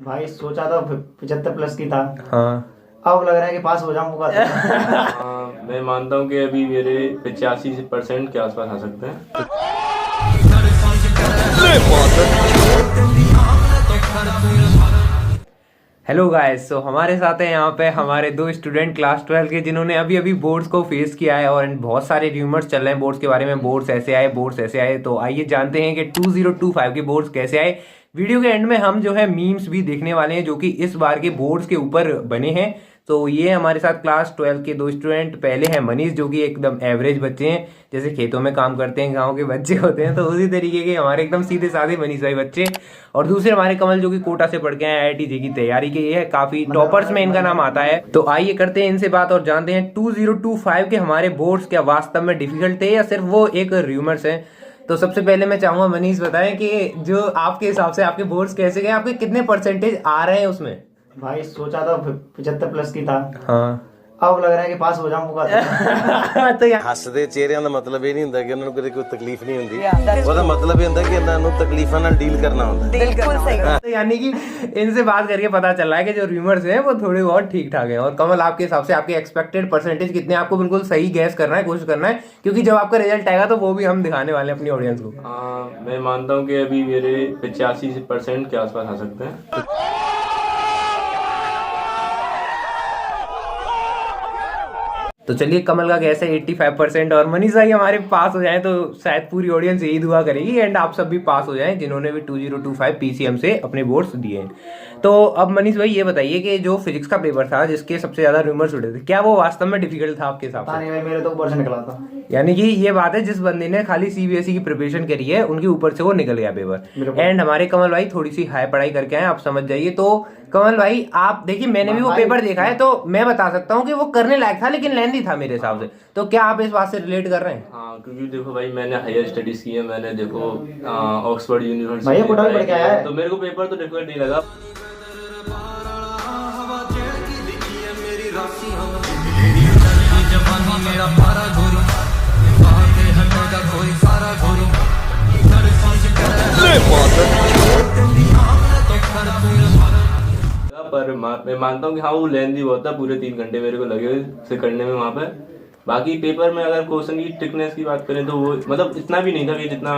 भाई सोचा था 75+ की था। हाँ। अब लग रहा है कि पास हो जाऊंगा। मैं मानता हूँ कि अभी मेरे 85% के आसपास आ सकते हैं। हेलो गाइस, तो हमारे साथ है यहाँ पे हमारे दो स्टूडेंट क्लास 12 के जिन्होंने अभी अभी बोर्ड्स को फेस किया है और बहुत सारे र्यूमर्स चल रहे हैं बोर्ड्स के बारे में। बोर्ड्स ऐसे आए, बोर्ड्स ऐसे आए। तो आइए जानते हैं कि 2025 के बोर्ड्स कैसे आए। वीडियो के एंड में हम जो है मीम्स भी देखने वाले हैं जो कि इस बार के बोर्ड्स के ऊपर बने हैं। तो ये हमारे साथ क्लास 12 के दो स्टूडेंट। पहले हैं मनीष जो कि एकदम एवरेज बच्चे हैं, जैसे खेतों में काम करते हैं गांव के बच्चे होते हैं, तो उसी तरीके के हमारे एकदम सीधे साधे मनीष भाई बच्चे। और दूसरे हमारे कमल जो कि कोटा से पढ़ के आए, IIT जे की तैयारी के है, काफी टॉपर्स में इनका नाम आता है। तो आइए करते हैं इनसे बात और जानते हैं 2025 के हमारे बोर्ड्स क्या वास्तव में डिफिकल्ट थे या सिर्फ वो एक र्यूमर्स है। तो सबसे पहले मैं चाहूंगा मनीष बताएं कि जो आपके हिसाब से आपके बोर्ड्स कैसे गए, आपके कितने परसेंटेज आ रहे हैं उसमें। भाई सोचा था 75+ की था। हाँ। अब लग रहा है कि पास हो जाऊंगा। तो यहाँ ਹੱਸਦੇ ਚਿਹਰਿਆਂ ਦਾ ਮਤਲਬ ਇਹ ਨਹੀਂ ਹੁੰਦਾ ਕਿ ਉਹਨਾਂ ਨੂੰ ਕਦੇ ਕੋਈ ਤਕਲੀਫ ਨਹੀਂ ਹੁੰਦੀ। ਉਹਦਾ ਮਤਲਬ ਇਹ ਹੁੰਦਾ ਕਿ ਇਹਨਾਂ ਨੂੰ ਤਕਲੀਫਾਂ ਨਾਲ ਡੀਲ ਕਰਨਾ ਹੁੰਦਾ। बिल्कुल सही। तो यानी कि इनसे बात करके पता चल रहा है कि जो रूमर्स हैं वो थोड़े बहुत ठीक ठाक हैं। और कमल, आपके हिसाब से आपके एक्सपेक्टेड परसेंटेज कितने, आपको बिल्कुल सही गैस करना है, कोशिश करना है, क्योंकि जब आपका रिजल्ट आएगा तो वो भी हम दिखाने वाले हैं अपनी ऑडियंस को। मैं मानता हूँ कि अभी मेरे 85% के आसपास आ सकते हैं। तो चलिए, कमल का गैस है 85% और मनीष भाई हमारे पास हो जाए तो शायद पूरी ऑडियंस यही दुआ करेगी एंड आप सब भी पास हो जाएं जिन्होंने भी 2025 PCM से अपने बोर्ड्स दिए हैं। तो अब मनीष भाई ये बताइए कि जो फिजिक्स का पेपर था जिसके सबसे ज्यादा रूमर्स उड़े थे, क्या वो वास्तव में डिफिकल्ट था आपके हिसाब पता से। नहीं भाई, मेरे तो ऊपर से निकला था। यानी कि ये बात है, जिस बंदे ने खाली CBSE की प्रिपरेशन करी है उनके ऊपर से वो निकल गया पेपर। बिल्कुल। एंड हमारे कमल भाई थोड़ी सी हाई पढ़ाई करके आए, आप समझ जाइए। तो कमल भाई आप देखिए, मैंने भी वो भाई- पेपर देखा है तो मैं बता सकता हूँ कि वो करने लायक था लेकिन लेंथी था मेरे हिसाब से। तो क्या आप इस बात से रिलेट कर रहे हैं। हाँ, क्योंकि देखो भाई, मैंने हायर स्टडीज की है। मैंने देखो ऑक्सफोर्ड भाई, ये यूनिवर्सिटी कोटा में पढ़ के आया है। तो मेरे को पेपर तो डिफिकल्ट नहीं लगा। पर मैं मानता हूँ कि हाँ, वो लेंथी बहुत था। पूरे 3 घंटे मेरे को लगे से करने में वहाँ पर। बाकी पेपर में अगर क्वेश्चन की ट्रिकनेस की बात करें तो वो मतलब इतना भी नहीं था कि जितना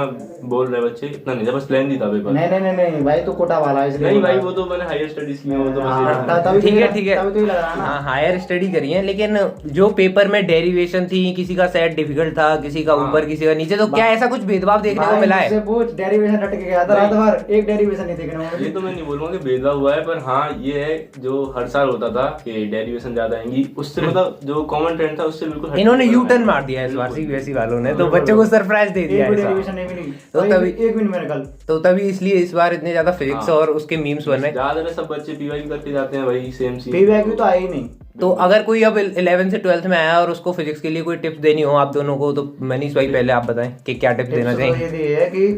बोल रहे बच्चे, इतना नहीं था, बस लेंथी था पेपर। नहीं भाई, तो कोटा वाला है इसलिए। नहीं भाई, वो तो मैंने हायर स्टडीज की है, वो तो बस तभी ठीक है, ठीक है। तभी तो ही लग रहा है ना। हाँ, हायर स्टडी करी है, लेकिन जो पेपर में डेरिवेशन थी, किसी का सेट डिफिकल्ट था, किसी का ऊपर, किसी का नीचे, तो क्या ऐसा कुछ भेदभाव देखने को मिला है। पूछ, डेरिवेशन रट के गया था रात भर, एक डेरिवेशन नहीं देखने को ये मिली। तो मैं नहीं बोलूंगा कि भेदभाव हुआ है, पर हाँ ये है जो हर साल होता था कि डेरिवेशन ज्यादा आएंगी, उससे मतलब जो कॉमन ट्रेंड था उससे बिल्कुल हट इन्होंने के U-turn मार दिया है इस बार CBSE वालों ने, तो बच्चों को सरप्राइज दे दिया एक भी है इस डेरिवेशन बार। नहीं मिली। तो भाई, तभी- एक भी नहीं मेरे कल। तो तभी इसलिए इस बार इतने ज्यादा फिजिक्स हाँ। और उसके मीम्स बन रहे हैं। ज्यादातर सब बच्चे पीवाई करके जाते हैं भाई, सेम सी PVQ तो आई ही नहीं। तो अगर कोई अब 11 से 12th में आया और उसको फिजिक्स के लिए कोई टिप्स देनी हो आप दोनों को, तो मनीष भाई पहले आप बताएं कि क्या टिप्स देना तो चाहिए। ये है कि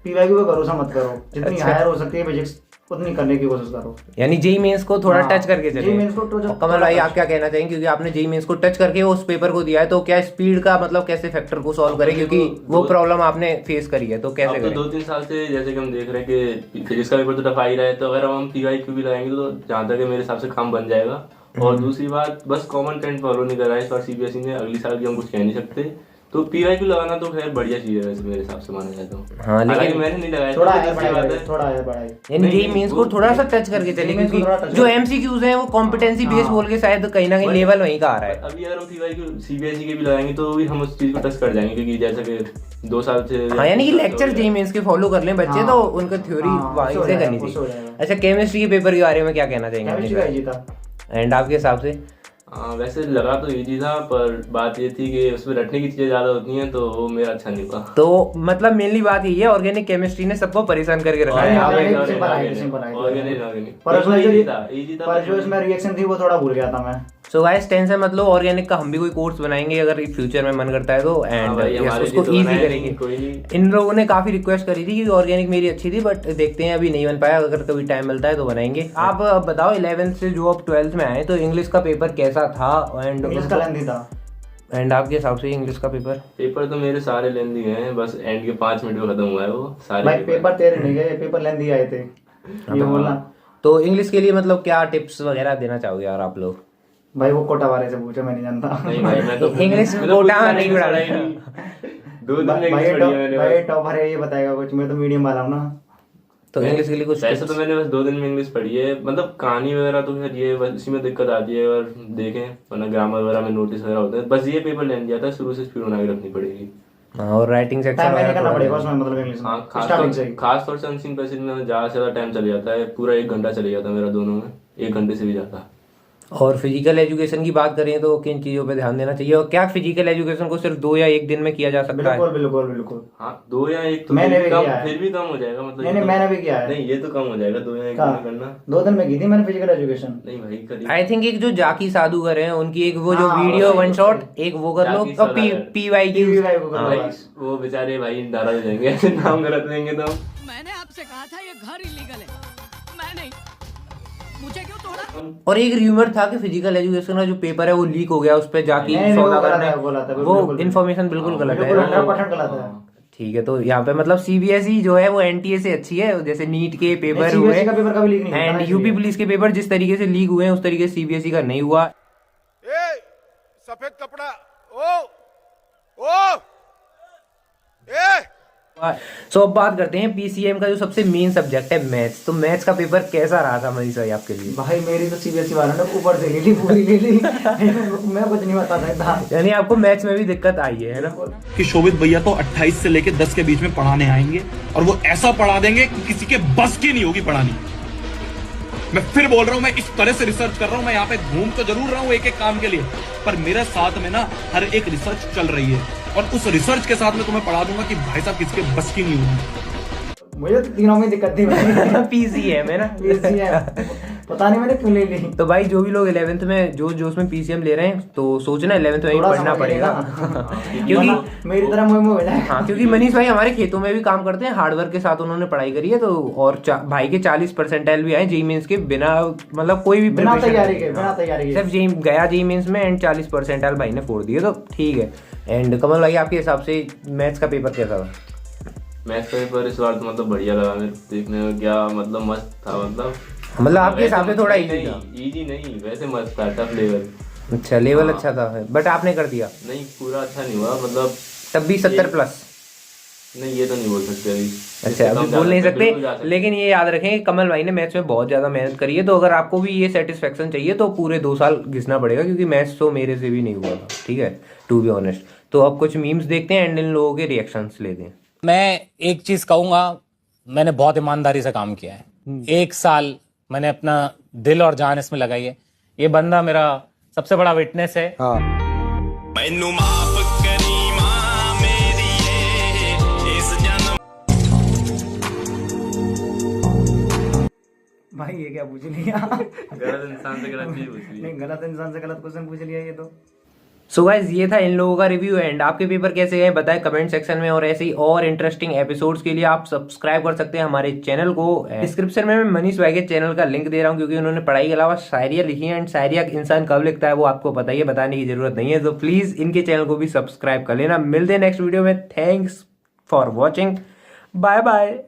PVQ पे भरोसा मत करो, जितनी अच्छा। हायर हो सकती है फिजिक्स उतनी करने की कोशिश करो। यानी JEE मेंस को थोड़ा हाँ, टच करके चलिए। JEE मेंस को तो और कमल भाई आप क्या कहना चाहेंगे, क्योंकि आपने JEE मेंस को टच करके उस पेपर को दिया है, तो क्या स्पीड का मतलब कैसे फैक्टर को सॉल्व करें, क्योंकि वो प्रॉब्लम आपने फेस करी है, तो कैसे अब तो करें। 2-3 साल से जैसे कि हम देख रहे हैं कि फिजिक्स का पेपर तो टफ आ ही रहा है, तो अगर हम PYQ भी लगाएंगे तो जहाँ तक है मेरे हिसाब से काम बन जाएगा। और दूसरी बात, बस कॉमन ट्रेंड फॉलो नहीं कर रहा है इस बार CBSE ने, अगली साल की हम कुछ कह नहीं सकते। तो PYQ लगाना तो खैर बढ़िया चीज है वैसे मेरे हिसाब से माना जाए तो। हाँ, लेकिन हालांकि मैंने नहीं लगाया, थोड़ा तो है अच्छी बात पढ़ाई, है। थोड़ा है पढ़ाई। यानी नहीं, JEE मेंस को वो- थोड़ा सा टच करके चलिए, JEE मेंस को क्योंकि थोड़ा touch जो करके। MCQs हैं वो कॉम्पिटेंसी बेस हाँ। बोल के शायद कहीं ना कहीं वही- लेवल वहीं का आ रहा है। अभी अगर हम PYQ CBSE के भी लगाएंगे तो भी हम उस चीज को टच कर जाएंगे, क्योंकि जैसे कि 2 साल से हाँ, यानी कि लेक्चर JEE मेंस के फॉलो कर लें बच्चे, हाँ। तो उनका थ्योरी हाँ, वहीं उससे हो से जाएगा, करनी उससे हो चाहिए। जाएगा। अच्छा, केमिस्ट्री के पेपर के बारे में क्या कहना चाहेंगे केमिस्ट्री का इजी था। एंड आपके हिसाब से। वैसे लगा तो इजी था, पर बात ये थी कि उसमें रटने की चीजें ज्यादा होती हैं, तो वो मेरा अच्छा नहीं हुआ। तो मतलब मेनली बात यही है, ऑर्गेनिक केमिस्ट्री ने सबको परेशान करके रखा है। पर उसमें जो इजी था, पर जो इसमें रिएक्शन थी वो थोड़ा भूल गया था मैं। सो गाइस, टेंशन मतलब ऑर्गेनिक का हम भी कोई कोर्स बनाएंगे अगर फ्यूचर में मन करता है तो, एंड उसको इजी करेंगे। कोई नहीं। इन लोगों ने काफी रिक्वेस्ट करी थी कि ऑर्गेनिक मेरी अच्छी थी, बट देखते हैं अभी नहीं बन पाया, अगर कभी टाइम मिलता है तो बनाएंगे। आप बताओ 11th से जो अब 12th में आए तो इंग्लिश का पेपर कैसा था, इंग्लिश का लेंथी था। एंड आपके हिसाब से इंग्लिश का पेपर तो मेरे सारे लेंदी गए हैं, बस एंड के 5 मिनट में खत्म हुआ है वो सारे भाई पेपर तेरे नहीं गए, पेपर लेंथी आए थे, ये बोलना। तो इंग्लिश के लिए मतलब क्या टिप्स वगैरह देना चाहोगे यार आप लोग? भाई वो कोटा वाले से पूछो, मैं नहीं जानता। नहीं भाई मैं तो इंग्लिश मैं तो कोटा कुछ नहीं पढ़ा पढ़ा ही नहीं। 2 दिन में इंग्लिश पढ़ी है मैंने भाई बस। टॉपर है, ये बताएगा कुछ, मैं तो मीडियम वाला हूँ ना। तो इंग्लिश के लिए कुछ वैसे तो मैंने बस 2 दिन में इंग्लिश पढ़ी है, मतलब कहानी वगैरह तो फिर ये बस इसी में दिक्कत आती है, और देखें वरना ग्रामर वगैरह में नोटिस वगैरह होते हैं, बस ये पेपर लेने दिया था, शुरू से स्पीड बना के रखनी पड़ेगी। हाँ, और राइटिंग सेक्शन टाइम मैंने वगैरह करना पड़ेगा थोड़ा- उसमें, मतलब इंग्लिश हाँ में स्टार्टिंग से ही। खास तौर से अनसीन पैसेज में ज़्यादा से ज़्यादा टाइम चले जाता है, पूरा 1 घंटा चले जाता है मेरा दोनों में, 1 घंटे से भी ज़्यादा। और फिजिकल एजुकेशन की बात करें तो किन चीज़ों पे ध्यान देना चाहिए, और क्या फिजिकल एजुकेशन को सिर्फ 2 या 1 दिन में किया जा सकता है? बिल्कुल बिल्कुल बिल्कुल। हाँ 2 या 1 तो मैंने भी कम, किया है। फिर भी कम हो जाएगा, मतलब नहीं नहीं, मैंने भी किया है। नहीं ये तो कम हो जाएगा, 2 या 1 दिन में करना। 2 दिन में की थी मैंने फिजिकल एजुकेशन। नहीं भाई करीब आई थिंक एक जो जाकी जादूगर है उनकी एक वो जो हाँ, वीडियो वो 1 शॉट एक वो कर लो, जाकी और सौदागर। PYQ PYQ को कर लो। भाई वो बेचारे भाई नाराज हो जाएंगे ऐसे नाम गलत लेंगे तो। मैंने आपसे कहा था ये घर इलीगल है, मैं नहीं, मुझे क्यों तोड़ा? और एक र्यूमर था कि फिजिकल एजुकेशन का जो पेपर है वो लीक हो गया, उस पे जाकी नहीं, वो सौदागर गलत ने है, बोला था, वो बिल्कुल। इन्फॉर्मेशन बिल्कुल गलत बिल्कुल है। 100% गलत है। ठीक है, तो यहाँ पे मतलब CBSE जो है वो NTA से अच्छी है, जैसे नीट के पेपर नहीं, हुए CBSE का पेपर कभी लीक नहीं होता एंड ना, यूपी इसलिए। पुलिस के पेपर जिस तरीके से लीक हुए हैं उस तरीके से CBSE का नहीं हुआ। ए सफेद कपड़ा ओ ओ ए सो अब बात करते हैं PCM का जो सबसे मेन सब्जेक्ट है मैथ्स। तो मैथ्स का पेपर कैसा रहा था मनीष भाई आपके लिए? भाई मेरी तो CBSE वालों ने ऊपर से ले ली, पूरी ले ली। मैं कुछ नहीं बता सकता। यानी आपको मैथ्स में भी दिक्कत आई है ना? कि शोभित भैया तो 28 से लेके 10 के बीच में पढ़ाने आएंगे और वो ऐसा पढ़ा देंगे कि किसी के बस की नहीं होगी पढ़ानी। मैं फिर बोल रहा हूं, मैं इस तरह से रिसर्च कर रहा हूं, मैं यहाँ पे घूम तो जरूर रहा हूं एक एक काम के लिए, पर मेरे साथ में ना हर एक रिसर्च चल रही है, और उस रिसर्च के साथ में तुम्हें पढ़ा दूंगा कि भाई साहब किसके बस की नहीं होगी। मुझे तो तीनों में दिक्कत थी भाई। PCM है ना? PCM पता नहीं मैंने क्यों ले ली। तो भाई जो भी लोग 11th में जोश में PCM ले रहे हैं तो सोचना 11th में ही थोड़ा पढ़ना समझ पड़ेगा। लेना। क्योंकि मेरी तरह मुंह हो जाए। हाँ, क्योंकि मनीष भाई हमारे खेतों में भी काम करते हैं, हार्डवर्क के साथ उन्होंने पढ़ाई करी है, तो और भाई के 40 परसेंटाइल भी आए जेईई मेंस के बिना, मतलब कोई भी बिना preparation तैयारी नहीं। के, बिना तैयारी के। सिर्फ जेईई गया जेईई मेंस में एंड 40 परसेंटाइल भाई ने फोड़ दिए, तो ठीक है। एंड कमल भाई आपके हिसाब से मैथ्स का पेपर कैसा था? मैथ्स का पेपर इस बार तो मतलब बढ़िया लगा मेरे देखने में, क्या मतलब मस्त था, मतलब आपके हिसाब से थोड़ा इजी था? इजी नहीं, वैसे मस्त था, टफ लेवल। अच्छा, लेवल हाँ। अच्छा था, बट आपने कर दिया नहीं पूरा अच्छा नहीं हुआ, मतलब तब भी 70 प्लस? नहीं ये तो नहीं बोल सकते अभी। अच्छा, इससे अभी कम जा बोल नहीं सकते, बिल्कुल जा सकते, सकते। लेकिन ये याद रखें कि कमल भाई ने मैथ्स में बहुत ज्यादा मेहनत करी है, तो अगर आपको भी ये सेटिस्फेक्शन चाहिए तो पूरे 2 साल घिसना पड़ेगा, क्योंकि मैथ्स तो मेरे से भी नहीं हुआ था, ठीक है, टू बी ऑनेस्ट। तो अब कुछ मीम्स देखते हैं एंड इन लोगों के रिएक्शंस लेते हैं। मैं एक चीज कहूंगा, मैंने बहुत ईमानदारी से काम किया है। 1 साल मैंने अपना दिल और जान इसमें लगाई है। ये बंदा मेरा सबसे बड़ा विटनेस है। मैनू माफ करी मां मेरी इस जन्म। भाई ये क्या पूछ लिया? गलत इंसान से गलत चीज पूछ ली। नहीं, गलत इंसान से गलत क्वेश्चन पूछ लिया ये तो। सो गाइस ये था इन लोगों का रिव्यू, एंड आपके पेपर कैसे गए बताएं कमेंट सेक्शन में, और ऐसे ही और इंटरेस्टिंग एपिसोड्स के लिए आप सब्सक्राइब कर सकते हैं हमारे चैनल को। डिस्क्रिप्शन में मैं मनीष भाई के चैनल का लिंक दे रहा हूँ, क्योंकि उन्होंने पढ़ाई के अलावा शायरियाँ लिखी हैं, एंड शायरिया इंसान कब लिखता है वो आपको पता ही है, बताने की जरूरत नहीं है, तो प्लीज इनके चैनल को भी सब्सक्राइब कर लेना। मिलते हैं नेक्स्ट वीडियो में, thanks for watching, bye bye.